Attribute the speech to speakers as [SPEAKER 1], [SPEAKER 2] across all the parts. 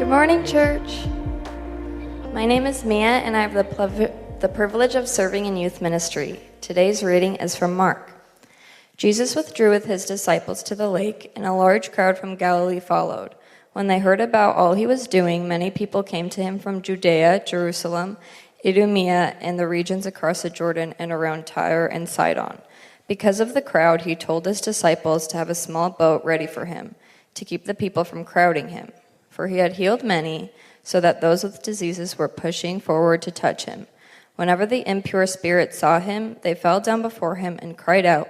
[SPEAKER 1] Good morning, church. My name is Mia, and I have the privilege of serving in youth ministry. Today's reading is from Mark. Jesus withdrew with his disciples to the lake, and a large crowd from Galilee followed. When they heard about all he was doing, many people came to him from Judea, Jerusalem, Idumea, and the regions across the Jordan and around Tyre and Sidon. Because of the crowd, he told his disciples to have a small boat ready for him, to keep the people from crowding him. For he had healed many, so that those with diseases were pushing forward to touch him. Whenever the impure spirits saw him, they fell down before him and cried out,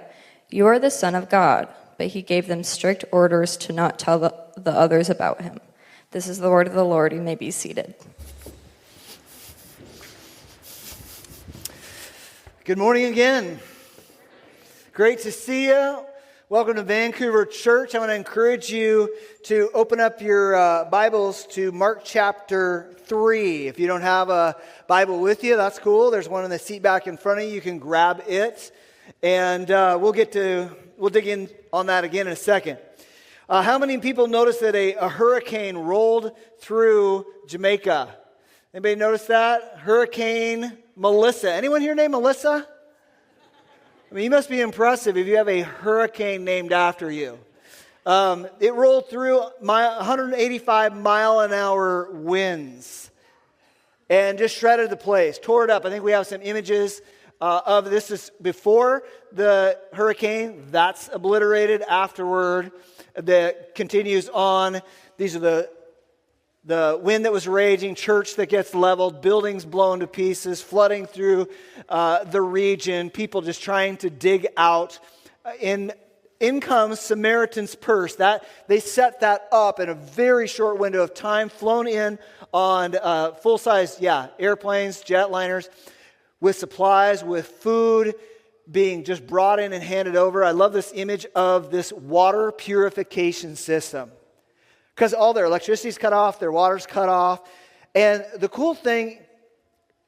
[SPEAKER 1] "You are the Son of God." But he gave them strict orders to not tell the others about him. This is the word of the Lord. You may be seated.
[SPEAKER 2] Good morning again. Great to see you. Welcome to Vancouver Church. I want to encourage you to open up your Bibles to Mark chapter 3. If you don't have a Bible with you, that's cool. There's one in the seat back in front of you. You can grab it. And we'll dig in on that again in a second. How many people noticed that a hurricane rolled through Jamaica? Anybody notice that? Hurricane Melissa. Anyone here named Melissa? I mean, you must be impressive if you have a hurricane named after you. It rolled through 185 mile an hour winds and just shredded the place, tore it up. I think we have some images of this is before the hurricane. That's obliterated afterward. That continues on. These are the wind that was raging, church that gets leveled, buildings blown to pieces, flooding through the region, people just trying to dig out. In comes Samaritan's Purse. That they set that up in a very short window of time, flown in on full-size airplanes, jetliners, with supplies, with food being just brought in and handed over. I love this image of this water purification system. Because all their electricity's cut off, their water's cut off. And the cool thing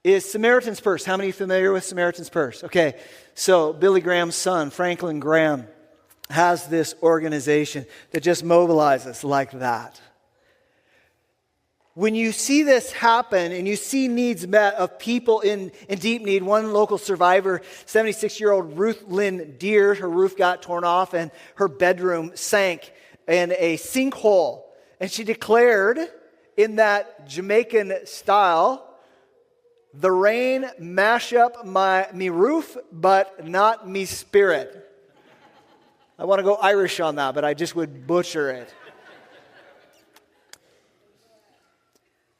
[SPEAKER 2] is Samaritan's Purse. How many are familiar with Samaritan's Purse? Okay, so Billy Graham's son, Franklin Graham, has this organization that just mobilizes like that. When you see this happen and you see needs met of people in deep need, one local survivor, 76-year-old Ruth Lynn Deere, her roof got torn off and her bedroom sank in a sinkhole. And she declared in that Jamaican style, "The rain mash up me roof, but not me spirit." I want to go Irish on that, but I just would butcher it.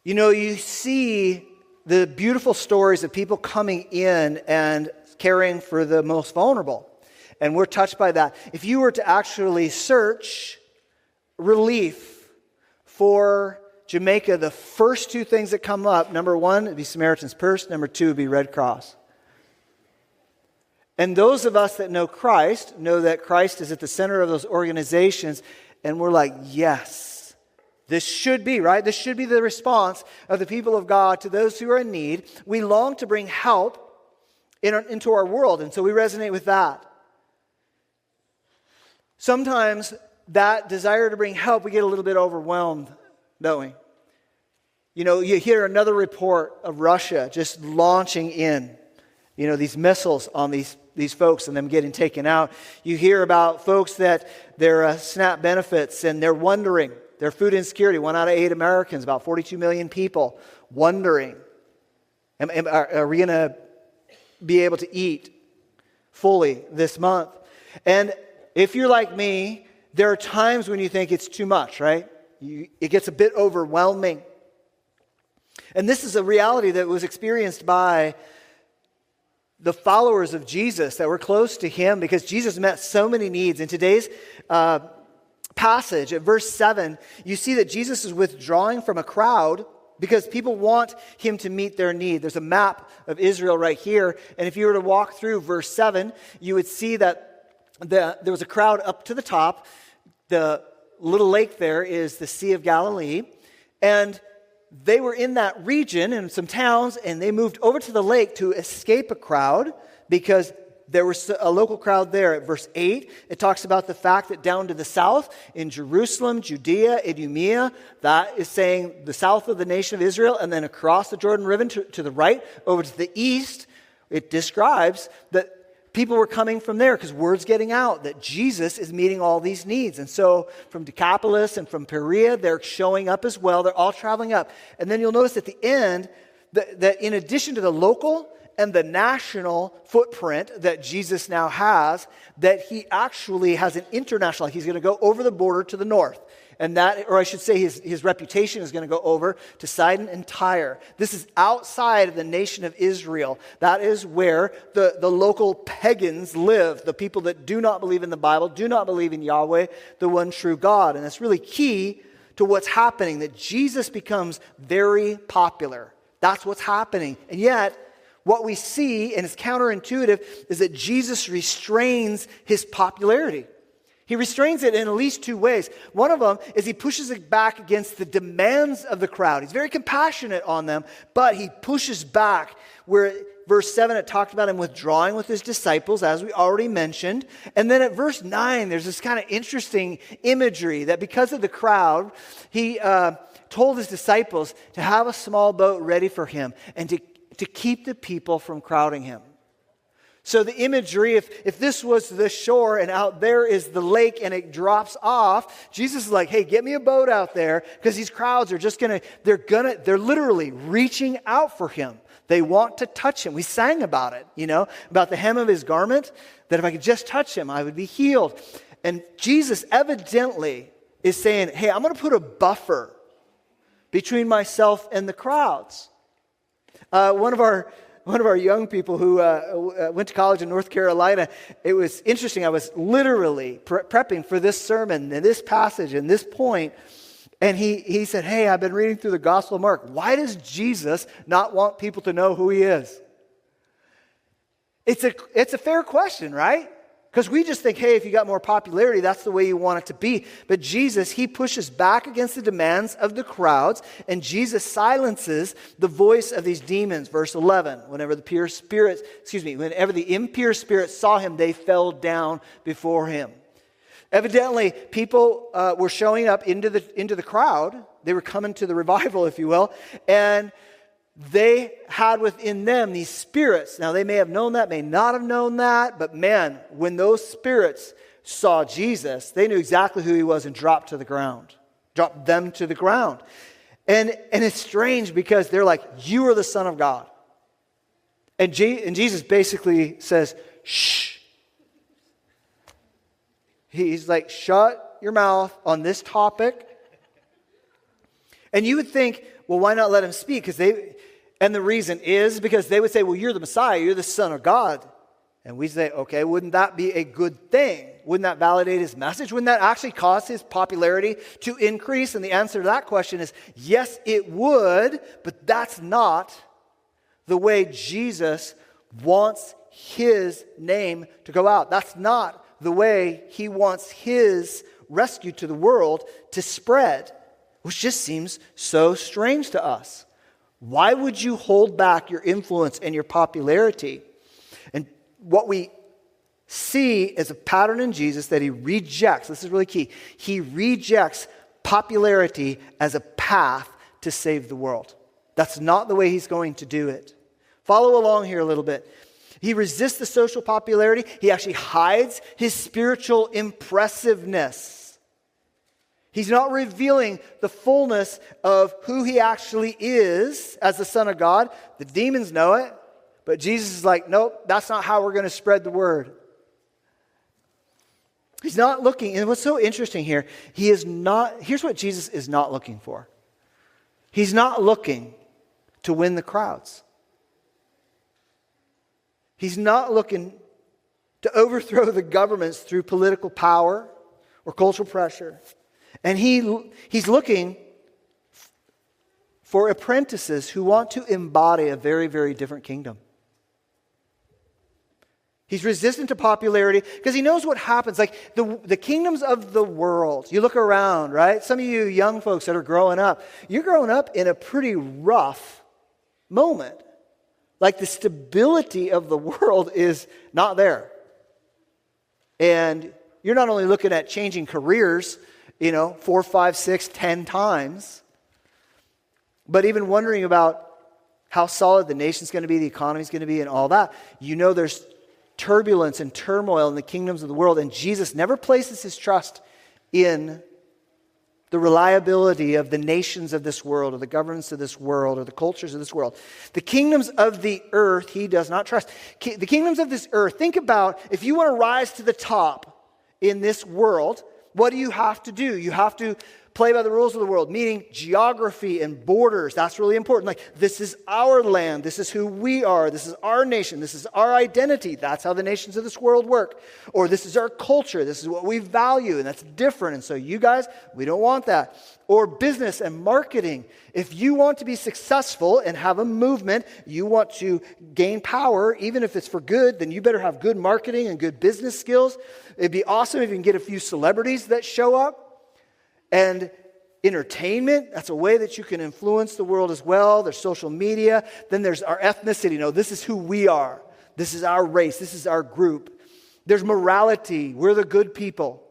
[SPEAKER 2] You know, you see the beautiful stories of people coming in and caring for the most vulnerable. And we're touched by that. If you were to actually search relief for Jamaica, the first two things that come up, number one, would be Samaritan's Purse. Number two would be Red Cross. And those of us that know Christ know that Christ is at the center of those organizations. And we're like, yes, this should be, right? This should be the response of the people of God to those who are in need. We long to bring help into our world. And so we resonate with that. Sometimes that desire to bring help, we get a little bit overwhelmed, don't we? You know, you hear another report of Russia just launching in, these missiles on these folks and them getting taken out. You hear about folks that their SNAP benefits and they're wondering, their food insecurity, 1 out of 8 Americans, about 42 million people, wondering, are we going to be able to eat fully this month? And if you're like me, there are times when you think it's too much, right? It gets a bit overwhelming. And this is a reality that was experienced by the followers of Jesus that were close to him because Jesus met so many needs. In today's passage, at verse 7, you see that Jesus is withdrawing from a crowd because people want him to meet their need. There's a map of Israel right here. And if you were to walk through verse 7, you would see that there was a crowd up to the top. The little lake there is the Sea of Galilee. And they were in that region in some towns, and they moved over to the lake to escape a crowd because there was a local crowd there. At verse 8, it talks about the fact that down to the south, in Jerusalem, Judea, Idumea, that is saying the south of the nation of Israel, and then across the Jordan River to the right, over to the east, it describes that people were coming from there because word's getting out that Jesus is meeting all these needs. And so from Decapolis and from Perea, they're showing up as well. They're all traveling up. And then you'll notice at the end that in addition to the local and the national footprint that Jesus now has, that he actually has an international, like he's going to go over the border to the north. And that, or I should say his reputation is going to go over to Sidon and Tyre. This is outside of the nation of Israel. That is where the local pagans live, the people that do not believe in the Bible, do not believe in Yahweh, the one true God. And that's really key to what's happening, that Jesus becomes very popular. That's what's happening. And yet, what we see, and it's counterintuitive, is that Jesus restrains his popularity. He restrains it in at least two ways. One of them is he pushes it back against the demands of the crowd. He's very compassionate on them, but he pushes back where verse 7, it talked about him withdrawing with his disciples, as we already mentioned. And then at verse 9, there's this kind of interesting imagery that because of the crowd, he told his disciples to have a small boat ready for him and to keep the people from crowding him. So the imagery, if this was the shore and out there is the lake and it drops off, Jesus is like, hey, get me a boat out there, because these crowds are just they're literally reaching out for him. They want to touch him. We sang about it, about the hem of his garment, that if I could just touch him, I would be healed. And Jesus evidently is saying, hey, I'm going to put a buffer between myself and the crowds. One of our young people who went to college in North Carolina, it was interesting. I was literally prepping for this sermon and this passage and this point. And he said, hey, I've been reading through the Gospel of Mark. Why does Jesus not want people to know who he is? It's a fair question, right? Because we just think, hey, if you got more popularity, that's the way you want it to be. But Jesus, he pushes back against the demands of the crowds, and Jesus silences the voice of these demons. Verse 11, whenever the impure spirits saw him, they fell down before him. Evidently, people were showing up into the crowd. They were coming to the revival, if you will, and they had within them these spirits. Now, they may have known that, may not have known that, but man, when those spirits saw Jesus, they knew exactly who he was and dropped them to the ground. And it's strange because they're like, you are the Son of God. And Jesus basically says, shh. He's like, shut your mouth on this topic. And you would think, well, why not let him speak? And the reason is because they would say, well, you're the Messiah, you're the Son of God. And we say, okay, wouldn't that be a good thing? Wouldn't that validate his message? Wouldn't that actually cause his popularity to increase? And the answer to that question is, yes, it would, but that's not the way Jesus wants his name to go out. That's not the way he wants his rescue to the world to spread, which just seems so strange to us. Why would you hold back your influence and your popularity? And what we see is a pattern in Jesus that he rejects. This is really key. He rejects popularity as a path to save the world. That's not the way he's going to do it. Follow along here a little bit. He resists the social popularity. He actually hides his spiritual impressiveness. He's not revealing the fullness of who he actually is as the Son of God. The demons know it, but Jesus is like, nope, that's not how we're going to spread the word. He's not looking, and what's so interesting here, here's what Jesus is not looking for. He's not looking to win the crowds. He's not looking to overthrow the governments through political power or cultural pressure. And he's looking for apprentices who want to embody a very, very different kingdom. He's resistant to popularity because he knows what happens. Like the kingdoms of the world, you look around, right? Some of you young folks that are growing up, you're growing up in a pretty rough moment. Like the stability of the world is not there. And you're not only looking at changing careers, 4, 5, 6, 10 times, but even wondering about how solid the nation's going to be, the economy's going to be, and all that. There's turbulence and turmoil in the kingdoms of the world, and Jesus never places his trust in the reliability of the nations of this world, or the governments of this world, or the cultures of this world. The kingdoms of the earth he does not trust. The kingdoms of this earth, think about if you want to rise to the top in this world, what do you have to do? You have to play by the rules of the world, meaning geography and borders. That's really important. Like, this is our land. This is who we are. This is our nation. This is our identity. That's how the nations of this world work. Or this is our culture. This is what we value, and that's different. And so you guys, we don't want that. Or business and marketing. If you want to be successful and have a movement, you want to gain power, even if it's for good, then you better have good marketing and good business skills. It'd be awesome if you can get a few celebrities that show up. And entertainment, that's a way that you can influence the world as well. There's social media. Then there's our ethnicity. This is who we are. This is our race. This is our group. There's morality. We're the good people.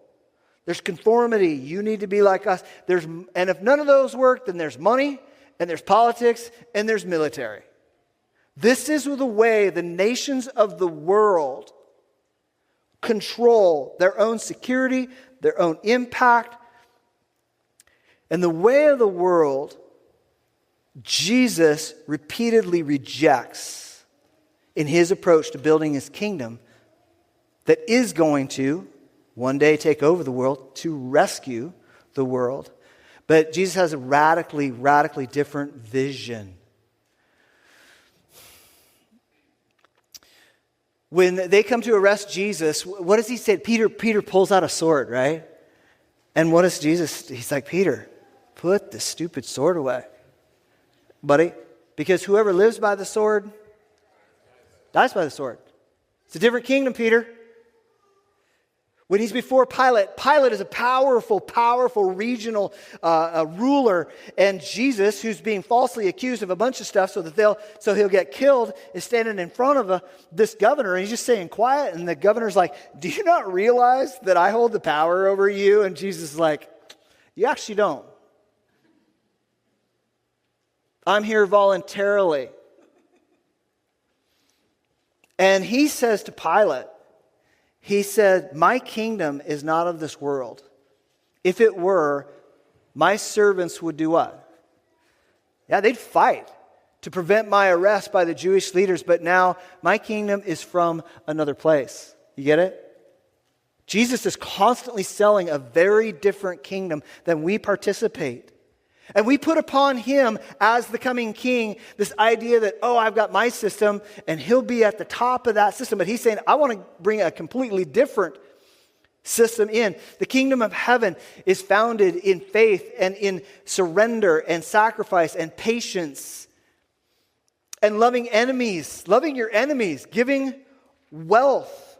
[SPEAKER 2] There's conformity. You need to be like us. And if none of those work, then there's money, and there's politics, and there's military. This is the way the nations of the world control their own security, their own impact. And the way of the world, Jesus repeatedly rejects in his approach to building his kingdom that is going to one day take over the world, to rescue the world. But Jesus has a radically, radically different vision. When they come to arrest Jesus, what does he say? Peter pulls out a sword, right? And what does Jesus? He's like, Peter, put the stupid sword away, buddy, because whoever lives by the sword dies by the sword. It's a different kingdom, Peter. When he's before Pilate, Pilate is a powerful, powerful regional ruler, and Jesus, who's being falsely accused of a bunch of stuff so he'll get killed, is standing in front of this governor, and he's just saying quiet, and the governor's like, do you not realize that I hold the power over you? And Jesus is like, you actually don't. I'm here voluntarily. And he says to Pilate, he said, my kingdom is not of this world. If it were, my servants would do what? Yeah, they'd fight to prevent my arrest by the Jewish leaders, but now my kingdom is from another place. You get it? Jesus is constantly selling a very different kingdom than we participate. And we put upon him as the coming king this idea that, I've got my system and he'll be at the top of that system. But he's saying, I want to bring a completely different system in. The kingdom of heaven is founded in faith and in surrender and sacrifice and patience and loving your enemies, giving wealth,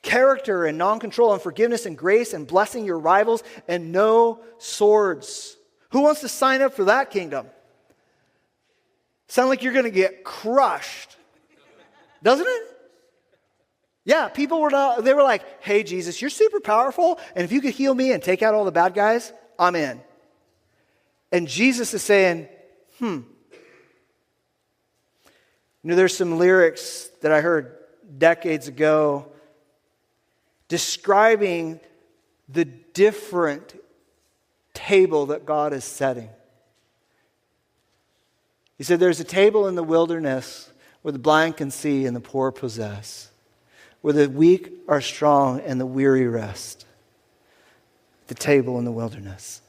[SPEAKER 2] character and non-control and forgiveness and grace and blessing your rivals and no swords. Who wants to sign up for that kingdom? Sound like you're going to get crushed, doesn't it? Yeah, they were like, hey, Jesus, you're super powerful, and if you could heal me and take out all the bad guys, I'm in. And Jesus is saying, there's some lyrics that I heard decades ago describing the different table that God is setting. He said, there's a table in the wilderness where the blind can see and the poor possess, where the weak are strong and the weary rest. The table in the wilderness.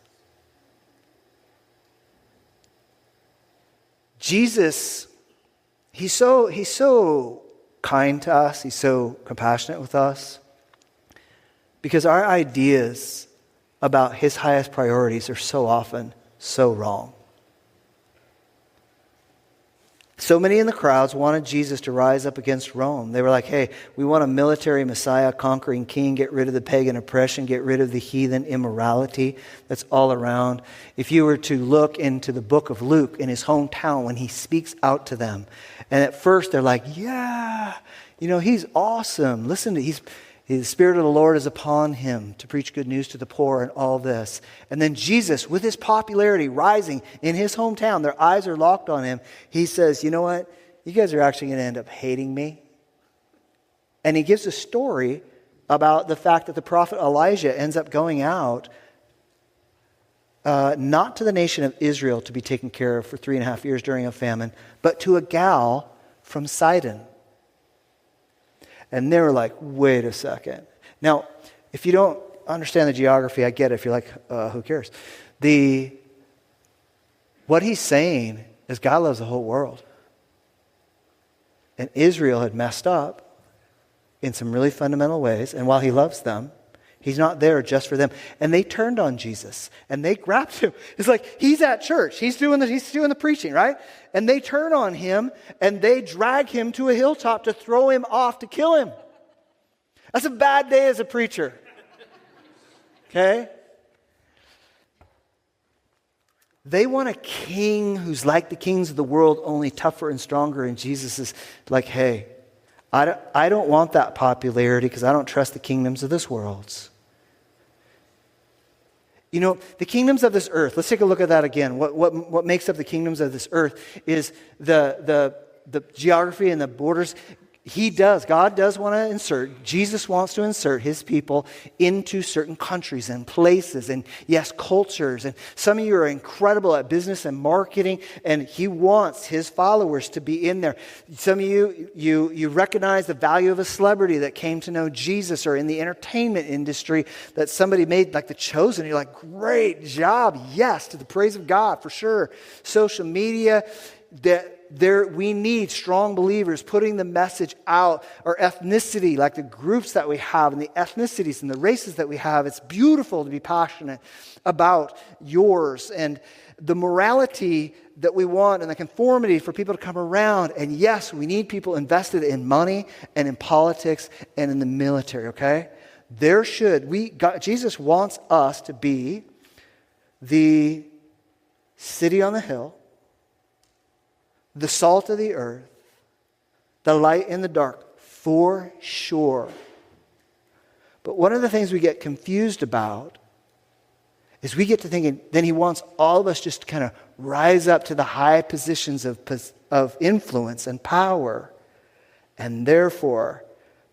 [SPEAKER 2] Jesus, he's so kind to us. He's so compassionate with us because our ideas about his highest priorities are so often so wrong. So many in the crowds wanted Jesus to rise up against Rome. They were like, hey, we want a military Messiah, conquering king, get rid of the pagan oppression, get rid of the heathen immorality that's all around. If you were to look into the book of Luke in his hometown when he speaks out to them, and at first they're like, yeah, he's awesome. Listen to, the Spirit of the Lord is upon him to preach good news to the poor and all this. And then Jesus, with his popularity rising in his hometown, their eyes are locked on him. He says, you know what? You guys are actually going to end up hating me. And he gives a story about the fact that the prophet Elijah ends up going out not to the nation of Israel to be taken care of for 3.5 years during a famine, but to a gal from Sidon. And they were like, wait a second. Now, if you don't understand the geography, I get it. If you're like, who cares? What he's saying is God loves the whole world. And Israel had messed up in some really fundamental ways. And while he loves them, he's not there just for them. And they turned on Jesus and they grabbed him. It's like he's at church. He's doing the preaching, right? And they turn on him and they drag him to a hilltop to throw him off to kill him. That's a bad day as a preacher. Okay? They want a king who's like the kings of the world, only tougher and stronger. And Jesus is like, hey, I don't want that popularity because I don't trust the kingdoms of this world. The kingdoms of this earth, let's take a look at that again. What makes up the kingdoms of this earth is the geography and the borders. God does want to insert, Jesus wants to insert his people into certain countries and places and, yes, cultures. And some of you are incredible at business and marketing, and he wants his followers to be in there. Some of you recognize the value of a celebrity that came to know Jesus, or in the entertainment industry that somebody made, like The Chosen. You're like, great job. Yes, to the praise of God, for sure. Social media, we need strong believers putting the message out. Or ethnicity, like the groups that we have and the ethnicities and the races that we have. It's beautiful to be passionate about yours and the morality that we want and the conformity for people to come around. And yes, we need people invested in money and in politics and in the military, okay? Jesus wants us to be the city on the hill, the salt of the earth, the light in the dark, for sure. But one of the things we get confused about is we get to thinking, then he wants all of us just to kind of rise up to the high positions of influence and power. And therefore,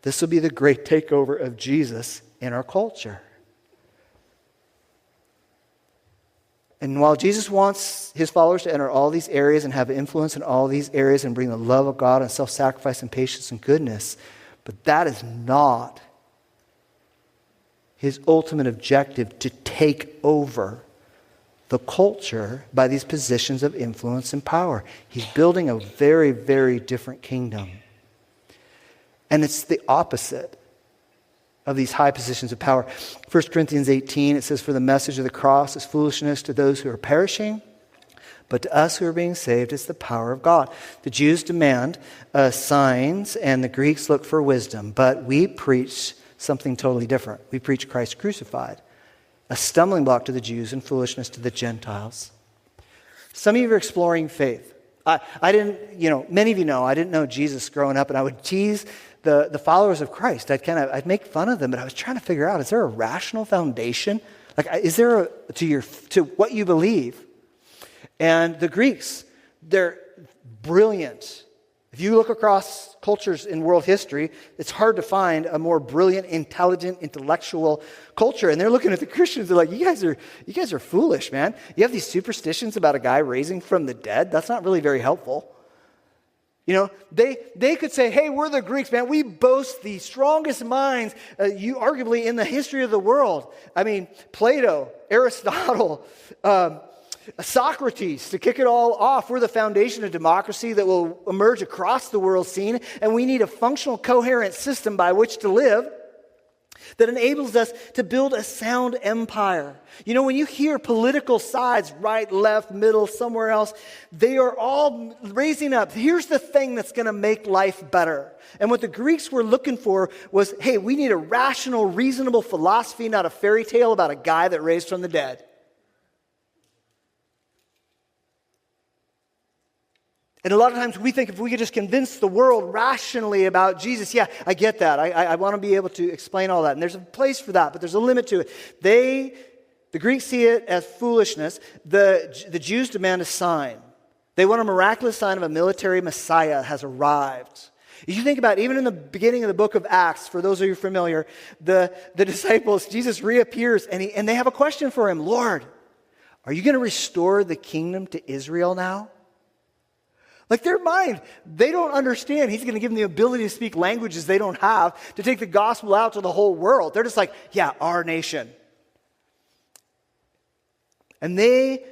[SPEAKER 2] this will be the great takeover of Jesus in our culture. And while Jesus wants his followers to enter all these areas and have influence in all these areas and bring the love of God and self-sacrifice and patience and goodness, but that is not his ultimate objective, to take over the culture by these positions of influence and power. He's building a very, very different kingdom. And it's the opposite of these high positions of power. 1 Corinthians 18, it says, for the message of the cross is foolishness to those who are perishing, but to us who are being saved, it's the power of God. The Jews demand signs, and the Greeks look for wisdom, but we preach something totally different. We preach Christ crucified, a stumbling block to the Jews and foolishness to the Gentiles. Some of you are exploring faith. I didn't, many of you know, I didn't know Jesus growing up, and I would tease the followers of Christ. I'd make fun of them, but I was trying to figure out, is there a rational foundation? Like, is there to what you believe? And the Greeks, they're brilliant. If you look across cultures in world history, it's hard to find a more brilliant, intelligent, intellectual culture. And they're looking at the Christians, they're like, you guys are foolish, man. You have these superstitions about a guy raising from the dead. That's not really very helpful. They could say, hey, we're the Greeks, man. We boast the strongest minds, arguably in the history of the world. I mean, Plato, Aristotle, Socrates, to kick it all off. We're the foundation of democracy that will emerge across the world scene, and we need a functional, coherent system by which to live. that enables us to build a sound empire. You know, when you hear political sides, right, left, middle, somewhere else, they are all raising up. Here's the thing that's going to make life better. And what the Greeks were looking for was, hey, we need a rational, reasonable philosophy, not a fairy tale about a guy that raised from the dead. And a lot of times we think if we could just convince the world rationally about Jesus, yeah, I get that. I want to be able to explain all that. And there's a place for that, but there's a limit to it. The Greeks see it as foolishness. The Jews demand a sign. They want a miraculous sign of a military Messiah has arrived. If you think about it, even in the beginning of the book of Acts, for those of you familiar, the disciples, Jesus reappears and they have a question for him. Lord, are you going to restore the kingdom to Israel now? Like their mind, they don't understand. He's going to give them the ability to speak languages they don't have, to take the gospel out to the whole world. They're just like, yeah, our nation. And they,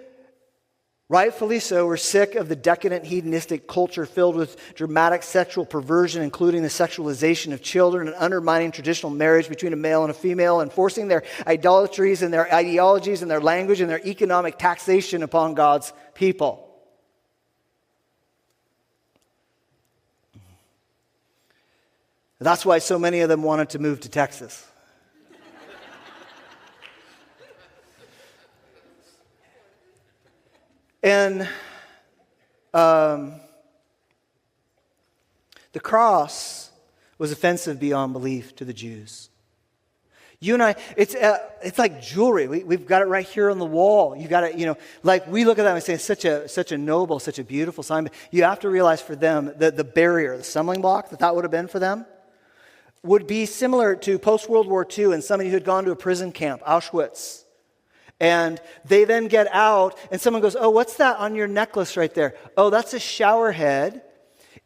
[SPEAKER 2] rightfully so, were sick of the decadent hedonistic culture filled with dramatic sexual perversion, including the sexualization of children and undermining traditional marriage between a male and a female, and forcing their idolatries and their ideologies and their language and their economic taxation upon God's people. That's why so many of them wanted to move to Texas. And the cross was offensive beyond belief to the Jews. You and I, it's like jewelry. We've got it right here on the wall. You got it, like we look at that and say it's such a noble, such a beautiful sign. But you have to realize for them that the barrier, the stumbling block that would have been for them, would be similar to post-World War II and somebody who had gone to a prison camp, Auschwitz. And they then get out and someone goes, oh, what's that on your necklace right there? Oh, that's a shower head.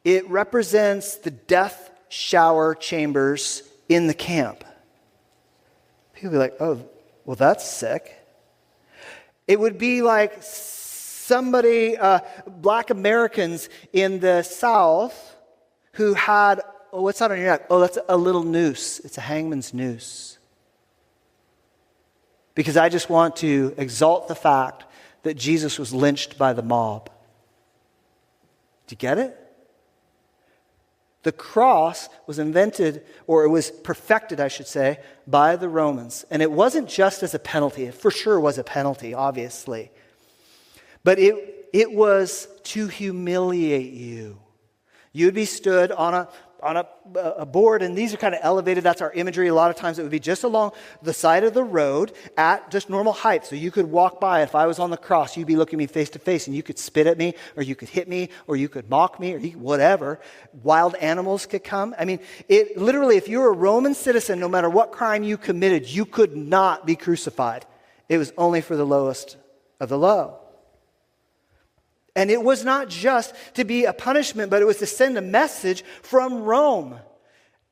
[SPEAKER 2] It represents the death shower chambers in the camp. People would be like, oh, well, that's sick. It would be like somebody, black Americans in the South who had, oh, what's that on your neck? Oh, that's a little noose. It's a hangman's noose. Because I just want to exalt the fact that Jesus was lynched by the mob. Do you get it? The cross was invented, or it was perfected, I should say, by the Romans. And it wasn't just as a penalty. It for sure was a penalty, obviously. But it was to humiliate you. You would be stood on a board, and these are kind of elevated. That's our imagery. A lot of times it would be just along the side of the road at just normal height. So you could walk by. If I was on the cross, you'd be looking me face to face, and you could spit at me, or you could hit me, or you could mock me, or whatever. Wild animals could come. I mean, it literally, if you were a Roman citizen, no matter what crime you committed, you could not be crucified. It was only for the lowest of the low. And it was not just to be a punishment, but it was to send a message from Rome.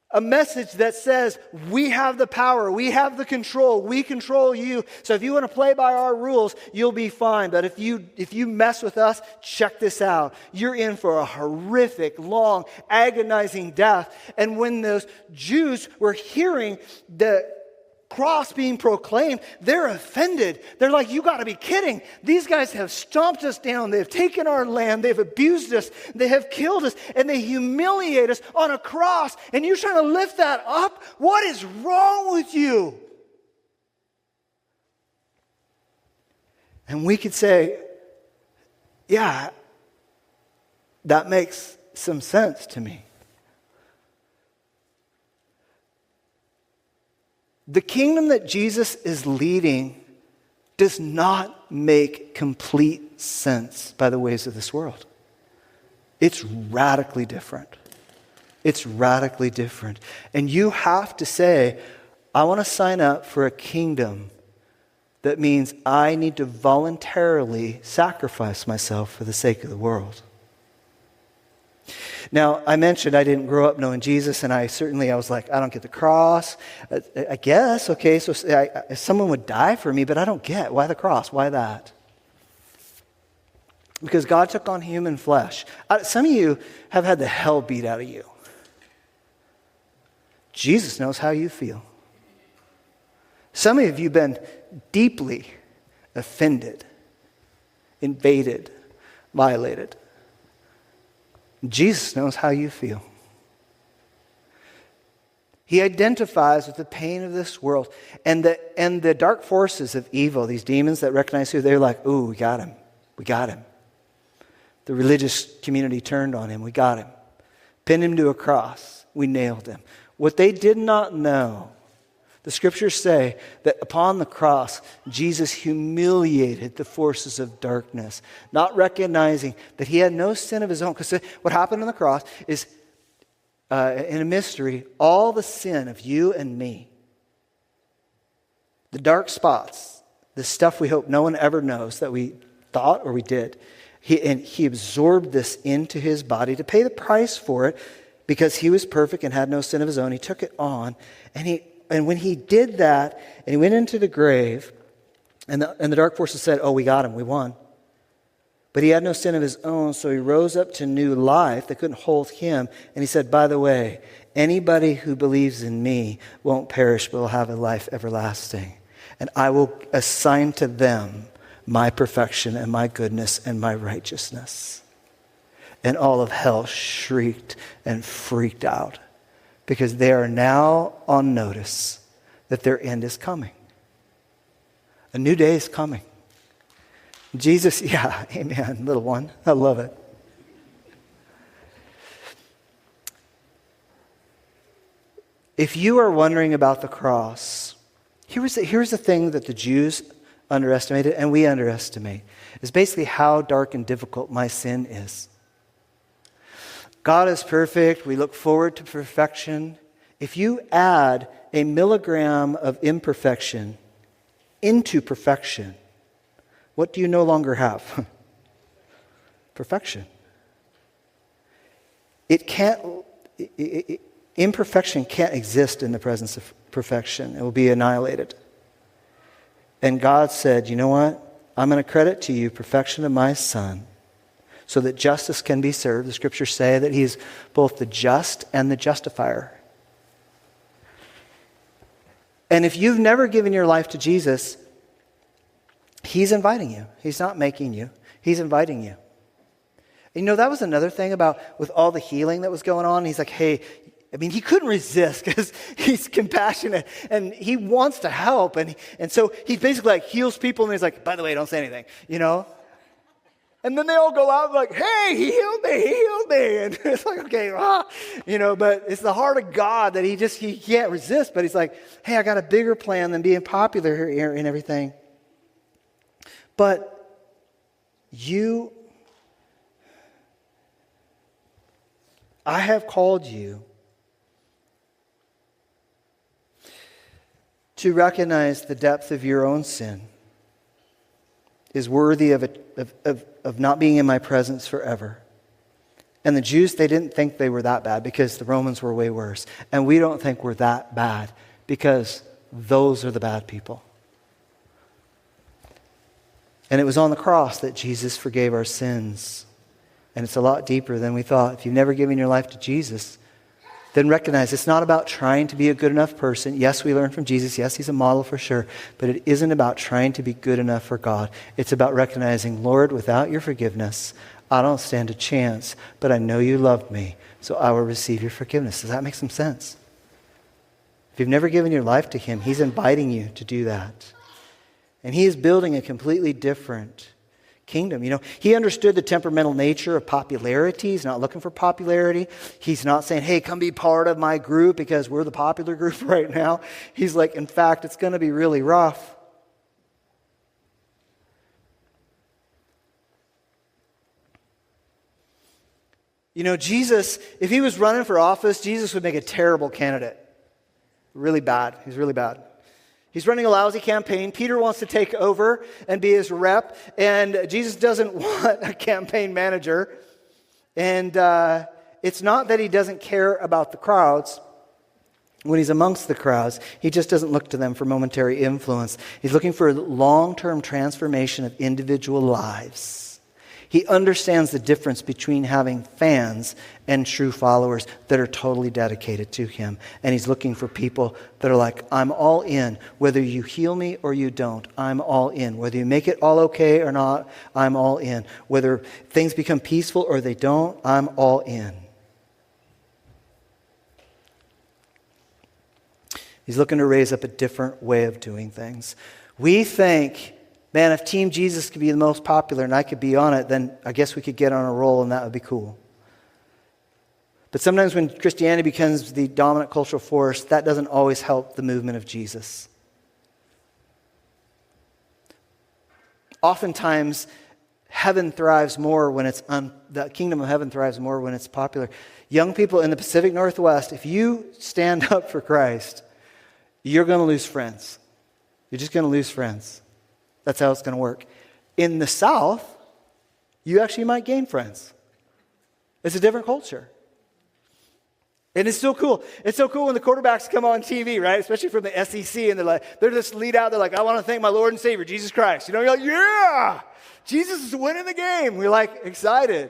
[SPEAKER 2] A message that says, we have the power, we have the control, we control you. So if you want to play by our rules, you'll be fine. But if you mess with us, check this out. You're in for a horrific, long, agonizing death. And when those Jews were hearing the cross being proclaimed, they're offended. They're like, you got to be kidding. These guys have stomped us down. They've taken our land. They've abused us. They have killed us. And they humiliate us on a cross. And you're trying to lift that up? What is wrong with you? And we could say, yeah, that makes some sense to me. The kingdom that Jesus is leading does not make complete sense by the ways of this world. It's radically different. It's radically different. And you have to say, I want to sign up for a kingdom that means I need to voluntarily sacrifice myself for the sake of the world. Now, I mentioned I didn't grow up knowing Jesus, and I was like, I don't get the cross. I guess, okay, so someone would die for me, but I don't get. Why the cross? Why that? Because God took on human flesh. Some of you have had the hell beat out of you. Jesus knows how you feel. Some of you have been deeply offended, invaded, violated. Jesus knows how you feel. He identifies with the pain of this world. And the dark forces of evil, these demons that recognize who, they're like, ooh, we got him. We got him. The religious community turned on him. We got him. Pinned him to a cross. We nailed him. What they did not know, the scriptures say that upon the cross, Jesus humiliated the forces of darkness, not recognizing that he had no sin of his own. Because what happened on the cross is, in a mystery, all the sin of you and me, the dark spots, the stuff we hope no one ever knows that we thought or we did, he absorbed this into his body to pay the price for it because he was perfect and had no sin of his own. He took it on, and when he did that, and he went into the grave, and the dark forces said, oh, we got him, we won. But he had no sin of his own, so he rose up to new life. They couldn't hold him. And he said, by the way, anybody who believes in me won't perish, but will have a life everlasting. And I will assign to them my perfection and my goodness and my righteousness. And all of hell shrieked and freaked out because they are now on notice that their end is coming. A new day is coming. Jesus, yeah, amen, little one. I love it. If you are wondering about the cross, here's the thing that the Jews underestimated and we underestimate. Is basically how dark and difficult my sin is. God is perfect. We look forward to perfection. If you add a milligram of imperfection into perfection, what do you no longer have? Perfection. Imperfection can't exist in the presence of perfection. It will be annihilated. And God said, you know what? I'm going to credit to you perfection of my Son so that justice can be served. The scriptures say that he's both the just and the justifier. And if you've never given your life to Jesus, he's inviting you. He's not making you. He's inviting you. You know, that was another thing about with all the healing that was going on. He's like, hey, I mean, he couldn't resist because he's compassionate and he wants to help. And so he basically like heals people and he's like, by the way, don't say anything, you know? And then they all go out and like, hey, he healed me. And it's like, okay, you know, but it's the heart of God that he can't resist. But he's like, hey, I got a bigger plan than being popular here and everything. But I have called you to recognize the depth of your own sin is worthy of not being in my presence forever. And the Jews, they didn't think they were that bad because the Romans were way worse. And we don't think we're that bad because those are the bad people. And it was on the cross that Jesus forgave our sins. And it's a lot deeper than we thought. If you've never given your life to Jesus, then recognize it's not about trying to be a good enough person. Yes, we learn from Jesus. Yes, he's a model for sure. But it isn't about trying to be good enough for God. It's about recognizing, Lord, without your forgiveness, I don't stand a chance. But I know you loved me, so I will receive your forgiveness. Does that make some sense? If you've never given your life to him, he's inviting you to do that. And he is building a completely different kingdom. You know, he understood the temperamental nature of popularity. He's not looking for popularity. He's not saying, hey, come be part of my group because we're the popular group right now. He's like, in fact, it's going to be really rough. You know, Jesus, if he was running for office, Jesus would make a terrible candidate. Really bad. He's really bad. He's running a lousy campaign. Peter wants to take over and be his rep. And Jesus doesn't want a campaign manager. And it's not that he doesn't care about the crowds. When he's amongst the crowds, he just doesn't look to them for momentary influence. He's looking for long-term transformation of individual lives. He understands the difference between having fans and true followers that are totally dedicated to him. And he's looking for people that are like, I'm all in. Whether you heal me or you don't, I'm all in. Whether you make it all okay or not, I'm all in. Whether things become peaceful or they don't, I'm all in. He's looking to raise up a different way of doing things. We think, man, if Team Jesus could be the most popular and I could be on it, then I guess we could get on a roll and that would be cool. But sometimes when Christianity becomes the dominant cultural force, that doesn't always help the movement of Jesus. Oftentimes, heaven thrives more when it's the kingdom of heaven thrives more when it's popular. Young people in the Pacific Northwest, if you stand up for Christ, you're going to lose friends. You're just going to lose friends. That's how it's going to work. In the South, you actually might gain friends. It's a different culture. And it's still cool. It's so cool when the quarterbacks come on TV, right? Especially from the SEC, and they're just lead out. They're like, I want to thank my Lord and Savior, Jesus Christ. You know, you're like, yeah, Jesus is winning the game. We're like excited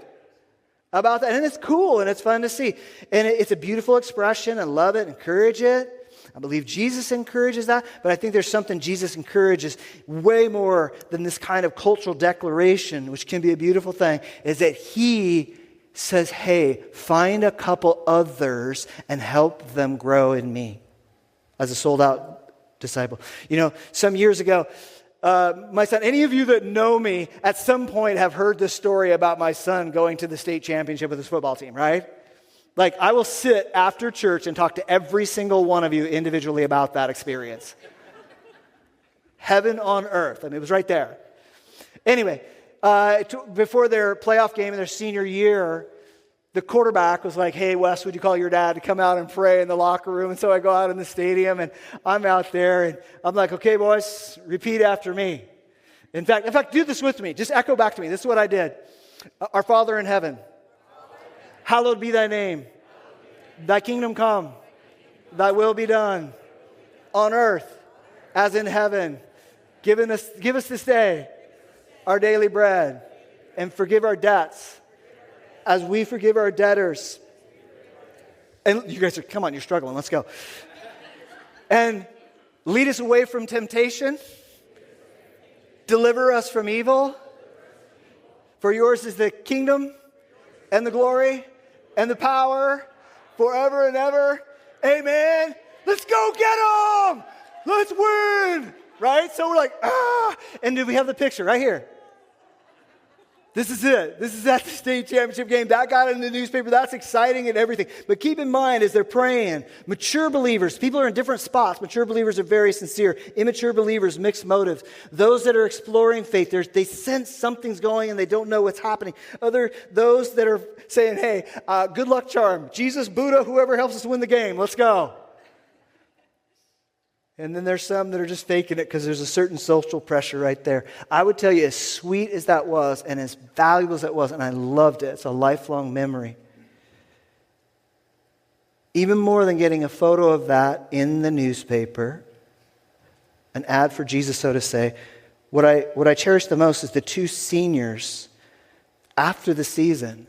[SPEAKER 2] about that. And it's cool and it's fun to see. And it's a beautiful expression. I love it, encourage it. I believe Jesus encourages that, but I think there's something Jesus encourages way more than this kind of cultural declaration, which can be a beautiful thing, is that he says, hey, find a couple others and help them grow in me as a sold-out disciple. You know, some years ago, my son, any of you that know me at some point have heard this story about my son going to the state championship with his football team, right? Like, I will sit after church and talk to every single one of you individually about that experience. Heaven on earth. I mean, it was right there. Anyway, before their playoff game in their senior year, the quarterback was like, hey, Wes, would you call your dad to come out and pray in the locker room? And so I go out in the stadium, and I'm out there, and I'm like, okay, boys, repeat after me. In fact, do this with me. Just echo back to me. This is what I did. Our Father in heaven, hallowed be thy name. Thy kingdom come. Thy will be done on earth as in heaven. Give us this day our daily bread, and forgive our debts as we forgive our debtors. And you guys are, come on, you're struggling. Let's go. And lead us away from temptation. Deliver us from evil. For yours is the kingdom and the glory and the power forever and ever. Amen. Let's go get them. Let's win. Right? So we're like, ah. And do we have the picture right here? This is it. This is at the state championship game. That got in the newspaper. That's exciting and everything. But keep in mind, as they're praying, mature believers, people are in different spots. Mature believers are very sincere. Immature believers, mixed motives. Those that are exploring faith, they sense something's going and they don't know what's happening. Those that are saying, hey, good luck charm. Jesus, Buddha, whoever helps us win the game. Let's go. And then there's some that are just faking it because there's a certain social pressure right there. I would tell you, as sweet as that was and as valuable as it was, and I loved it, it's a lifelong memory. Even more than getting a photo of that in the newspaper, an ad for Jesus, so to say, what I cherish the most is the two seniors after the season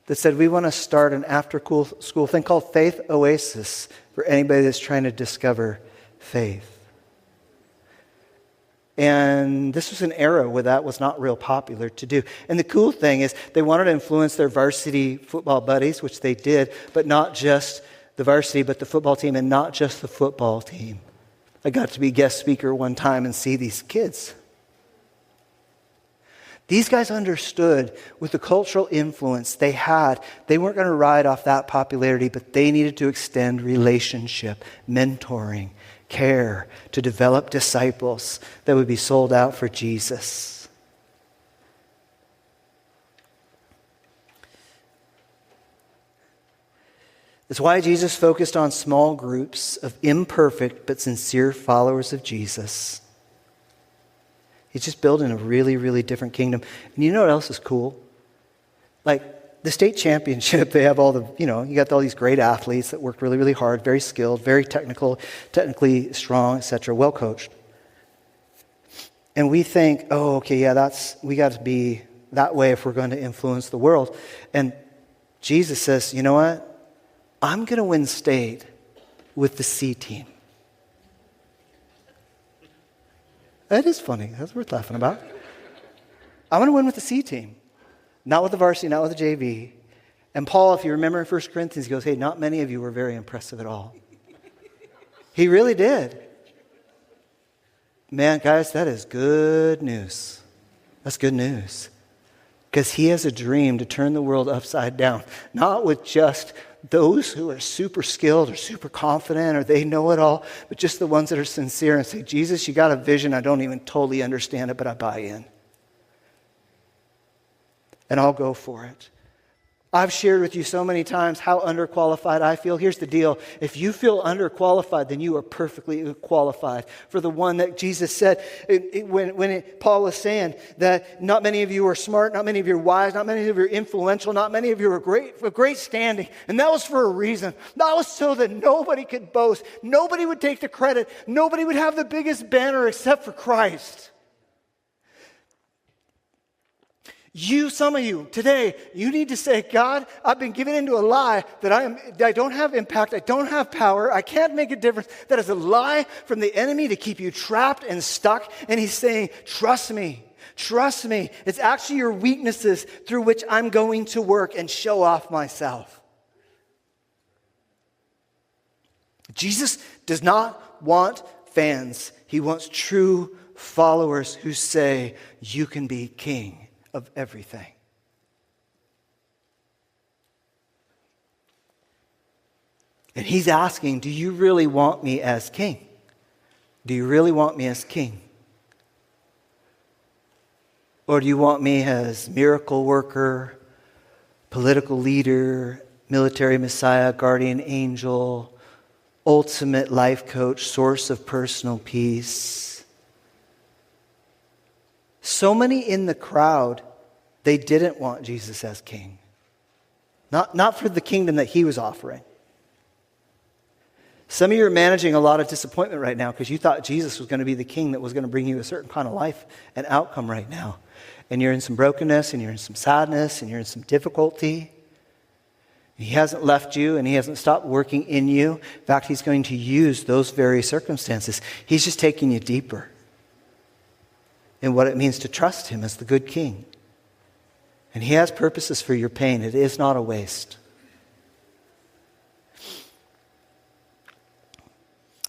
[SPEAKER 2] that said, we want to start an after-school thing called Faith Oasis for anybody that's trying to discover faith. And this was an era where that was not real popular to do. And the cool thing is they wanted to influence their varsity football buddies, which they did, but not just the varsity, but the football team, and not just the football team. I got to be guest speaker one time and see these kids. These guys understood with the cultural influence they had, they weren't going to ride off that popularity, but they needed to extend relationship, mentoring, care to develop disciples that would be sold out for Jesus. That's why Jesus focused on small groups of imperfect but sincere followers of Jesus. He's just building a really, really different kingdom. And you know what else is cool? Like, the state championship, they have all the, you got all these great athletes that work really, really hard, very skilled, very technically strong, etc., well coached. And we think, oh, okay, yeah, we got to be that way if we're going to influence the world. And Jesus says, you know what? I'm going to win state with the C team. That is funny. That's worth laughing about. I'm going to win with the C team. Not with the varsity, not with the JV. And Paul, if you remember in 1 Corinthians, he goes, hey, not many of you were very impressive at all. He really did. Man, guys, that is good news. That's good news. Because he has a dream to turn the world upside down. Not with just those who are super skilled or super confident or they know it all, but just the ones that are sincere and say, Jesus, you got a vision. I don't even totally understand it, but I buy in. And I'll go for it. I've shared with you so many times how underqualified I feel. Here's the deal. If you feel underqualified, then you are perfectly qualified for the one that Jesus said when Paul was saying that not many of you are smart, not many of you are wise, not many of you are influential, not many of you are great standing. And that was for a reason. That was so that nobody could boast. Nobody would take the credit. Nobody would have the biggest banner except for Christ. Some of you, today, you need to say, God, I've been given into a lie that I don't have impact, I don't have power, I can't make a difference. That is a lie from the enemy to keep you trapped and stuck. And he's saying, trust me. Trust me. It's actually your weaknesses through which I'm going to work and show off myself. Jesus does not want fans. He wants true followers who say, you can be king of everything. And he's asking, do you really want me as king? Do you really want me as king? Or do you want me as miracle worker, political leader, military messiah, guardian angel, ultimate life coach, source of personal peace? So many in the crowd, they didn't want Jesus as king. Not for the kingdom that he was offering. Some of you are managing a lot of disappointment right now because you thought Jesus was going to be the king that was going to bring you a certain kind of life and outcome right now. And you're in some brokenness, and you're in some sadness, and you're in some difficulty. He hasn't left you, and he hasn't stopped working in you. In fact, he's going to use those very circumstances. He's just taking you deeper in what it means to trust him as the good king. And he has purposes for your pain. It is not a waste.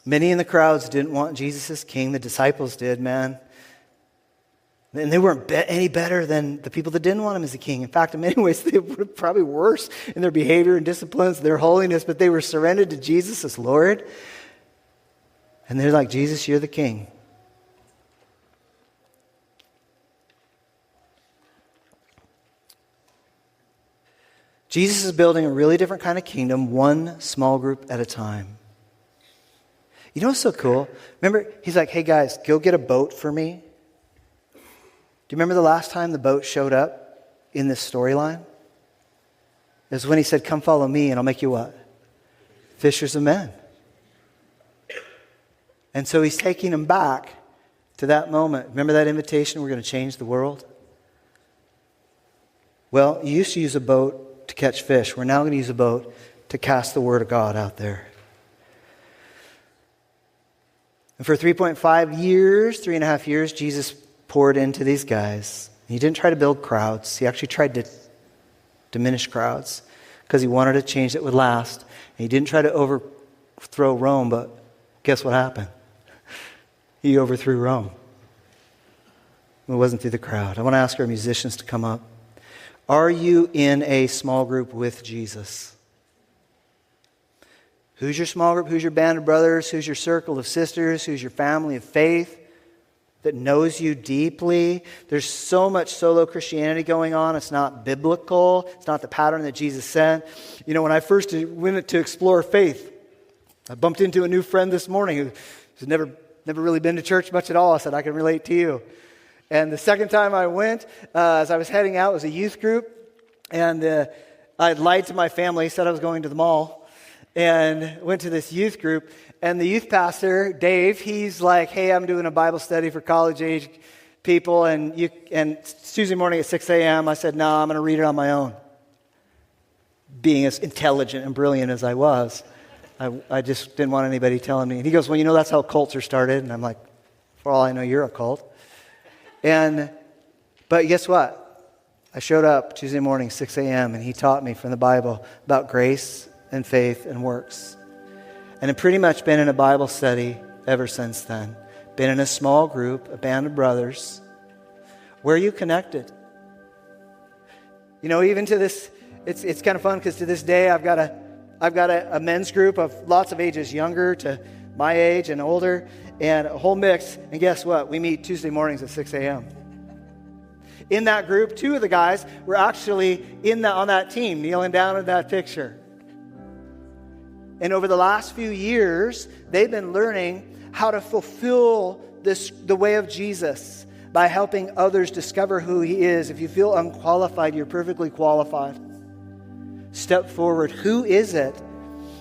[SPEAKER 2] Many in the crowds didn't want Jesus as king. The disciples did, man. And they weren't any better than the people that didn't want him as a king. In fact, in many ways, they were probably worse in their behavior and disciplines, their holiness, but they were surrendered to Jesus as Lord. And they're like, Jesus, you're the king. Jesus is building a really different kind of kingdom, one small group at a time. You know what's so cool? Remember, he's like, hey guys, go get a boat for me. Do you remember the last time the boat showed up in this storyline? It was when he said, come follow me and I'll make you what? Fishers of men. And so he's taking them back to that moment. Remember that invitation, we're going to change the world? Well, you used to use a boat to catch fish. We're now going to use a boat to cast the word of God out there. And for 3.5 years, 3.5 years, Jesus poured into these guys. He didn't try to build crowds. He actually tried to diminish crowds because he wanted a change that would last. And he didn't try to overthrow Rome, but guess what happened? He overthrew Rome. It wasn't through the crowd. I want to ask our musicians to come up. Are you in a small group with Jesus? Who's your small group? Who's your band of brothers? Who's your circle of sisters? Who's your family of faith that knows you deeply? There's so much solo Christianity going on. It's not biblical. It's not the pattern that Jesus said. You know, when I first went to explore faith, I bumped into a new friend this morning who's never really been to church much at all. I said, I can relate to you. And the second time I went, as I was heading out, it was a youth group. And I had lied to my family, said I was going to the mall, and went to this youth group. And the youth pastor, Dave, he's like, hey, I'm doing a Bible study for college age people, and Tuesday morning at 6 a.m., I said, no, I'm going to read it on my own. Being as intelligent and brilliant as I was, I just didn't want anybody telling me. And he goes, well, that's how cults are started. And I'm like, for all I know, you're a cult. But guess what? I showed up Tuesday morning, 6 a.m., and he taught me from the Bible about grace and faith and works. And I've pretty much been in a Bible study ever since then. Been in a small group, a band of brothers. Where are you connected? Even to this, it's kind of fun because to this day I've got a men's group of lots of ages younger to my age and older, and a whole mix. And guess what? We meet Tuesday mornings at 6 a.m. In that group, 2 of the guys were actually on that team, kneeling down in that picture. And over the last few years, they've been learning how to fulfill the way of Jesus by helping others discover who he is. If you feel unqualified, you're perfectly qualified. Step forward. Who is it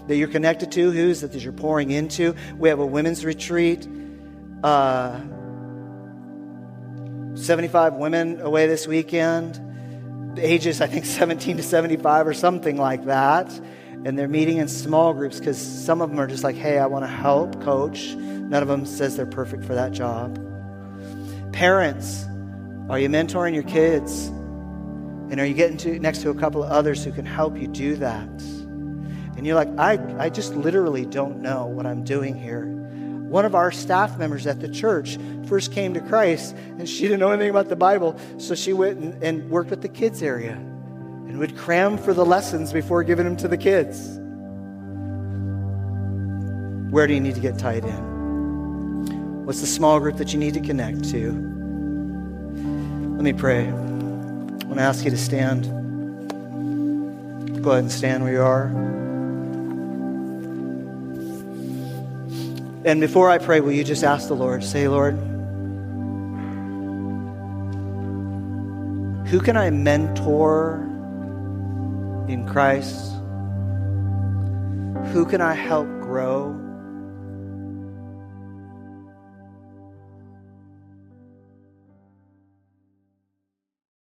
[SPEAKER 2] that you're connected to? Who is it that you're pouring into? We have a women's retreat. 75 women away this weekend. Ages, I think, 17 to 75 or something like that. And they're meeting in small groups because some of them are just like, hey, I want to help coach. None of them says they're perfect for that job. Parents, are you mentoring your kids? And are you getting next to a couple of others who can help you do that? And you're like, I just literally don't know what I'm doing here. One of our staff members at the church first came to Christ, and she didn't know anything about the Bible, so she went and worked with the kids area and would cram for the lessons before giving them to the kids. Where do you need to get tied in? What's the small group that you need to connect to? Let me pray. I want to ask you to stand. Go ahead and stand where you are. And before I pray, will you just ask the Lord, say, Lord, who can I mentor in Christ? Who can I help grow